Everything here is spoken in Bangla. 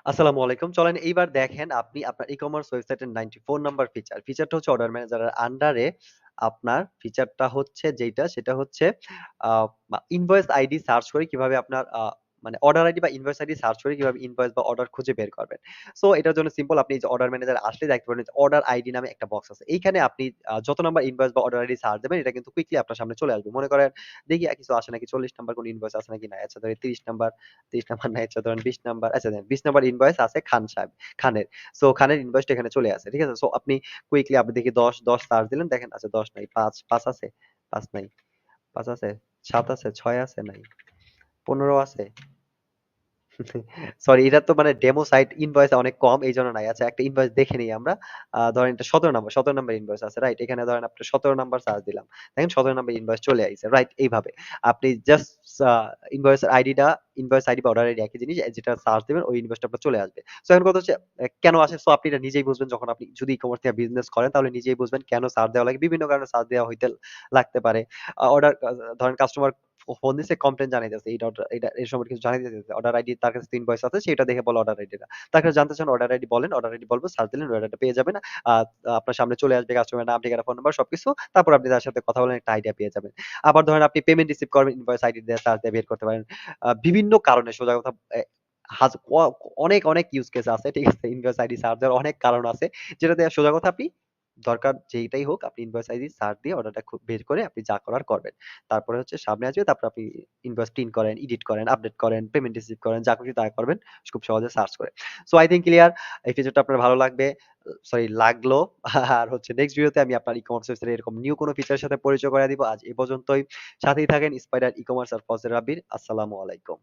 আসসালামু আলাইকুম। চলেন এইবার দেখেন আপনি আপনার ই-কমার্স ওয়েবসাইটের 94 নাম্বার ফিচারটা হচ্ছে অর্ডার ম্যানেজারের আন্ডারে আপনার ফিচারটা হচ্ছে যেইটা সেটা হচ্ছে আ ইনভয়েস আইডি সার্চ করে কিভাবে আপনার মানে অর্ডার আইডি বা ইনভয়েস আইডি সার্চ করে কিভাবে ইনভয়েস বা অর্ডার খুঁজে বের করবেন। সো এটার জন্য সিম্পল আপনি এই যে অর্ডার ম্যানেজারে আসলে দেখতে পারেন যে অর্ডার আইডি নামে একটা বক্স আছে। এইখানে আপনি যত নাম্বার ইনভয়েস বা অর্ডার আইডি সার্চ দিবেন এটা কিন্তু কুইকলি আপনার সামনে চলে আসবে। মনে করেন দেখি কিছু আসে নাকি ৪০ নাম্বার কোন ইনভয়েস আছে নাকি নাই। আচ্ছা ধরেন ৩০ নাম্বার ৩০ নাম্বার নাই, আচ্ছা ধরেন ২০ নাম্বার, আচ্ছা দেন ২০ নাম্বার ইনভয়েস আছে খানের। সো খানের ইনভয়েসটা এখানে চলে আসে। ঠিক আছে? সো আপনি কুইকলি আপনি দেখি ১০ সার্চ দিলেন দেখেন আচ্ছা ১০ নাই, ৫ আছে? ৫ নাই। ৫ আছে? ৭ আছে? ৬ আছে? নাই। ১৫ আছে? সরি, এটা তো মানে ডেমো সাইট ইনভয়েস অনেক কম এইজন্য নাই। আচ্ছা একটা ইনভয়েস দেখে নেই আমরা। ধরেন এটা ১৭ নাম্বার ইনভয়েস আছে, রাইট? এখানে ধরেন আপনি ১৭ নাম্বার সার্চ দিলাম। দেখেন ১৭ নাম্বার ইনভয়েস চলে আইছে, রাইট? এইভাবে। আপনি জাস্ট আ ইনভয়েসের আইডিটা ইনভয়েস আইডি বা অর্ডার আইডি একই জিনিস। যেটা সার্চ দিবেন ওই ইনভয়েসটা আপনার চলে আসবে। সো এখন কথা হচ্ছে কেন আসে? সো আপনি এটা নিজেই বুঝবেন যখন আপনি যদি ই-কমার্স থেকে বিজনেস করেন তাহলে নিজেই বুঝবেন কেন সার্চ দেওয়া লাগে। বিভিন্ন কারণে সার্চ দেওয়া হইতে লাগতে পারে। অর্ডার ধরেন কাস্টমার ফোন দিছে কমপ্লেইন জানাইতেছে। এইটা এই সম্পর্কে কিছু জানাইতেছে। অর্ডার আইডি তার কাছে তো ইনভয়েস আছে সেটা দেখে বলে অর্ডার আইডিটা। তার কাছে জানতে চান অর্ডার আইডি বলেন, অর্ডার আইডি বলব, সার্চ দিলেন অর্ডারটা পেয়ে যাবেন। আ আপনার সামনে চলে আসবে কাস্টমারের নাম, ঠিকানা, ফোন নাম্বার সবকিছু। তারপর আপনি তার সাথে কথা বলেন একটা আইডিয়া পেয়ে যাবেন। আবার ধরেন আপনি পেমেন্ট রিসিভ করবেন ইনভয়েস আইডি দিয়ে সার্চ দিয়ে বের করতে পারেন। বিভিন্ন কারণে সোজা কথা হাজ ক অনেক ইউজ কেস আছে। ঠিক আছে? ইনভয়েস আইডি সার্চ দেওয়ার অনেক কারণ আছে। যেটা দিয়ে সোজা কথা আপনি দরকার যেইটাই হোক আপনি ইনভয়েস আইডি সার্চ দিয়ে অর্ডারটা বের করে আপনি যা করার করবেন। তারপরে হচ্ছে সামনে আসবে তারপর আপনি ইনভয়েস প্রিন্ট করেন, এডিট করেন, আপডেট করেন, পেমেন্ট রিসিভ করেন, যা খুশি তাই করবেন খুব সহজে সার্চ করে। So I think clear. এই ফিচারটা আপনার ভালো লাগবে। সরি লাগলো। আর হচ্ছে নেক্সট ভিডিওতে আমি আপনার ই-কমার্স ওয়েবসাইটে এরকম নিউ কোন ফিচারের সাথে পরিচয় করায় দিব। আজ এ পর্যন্তই। সাথেই থাকেন স্পাইডার ই-কমার্স আর ফজলে রাব্বির। আসসালামু আলাইকুম।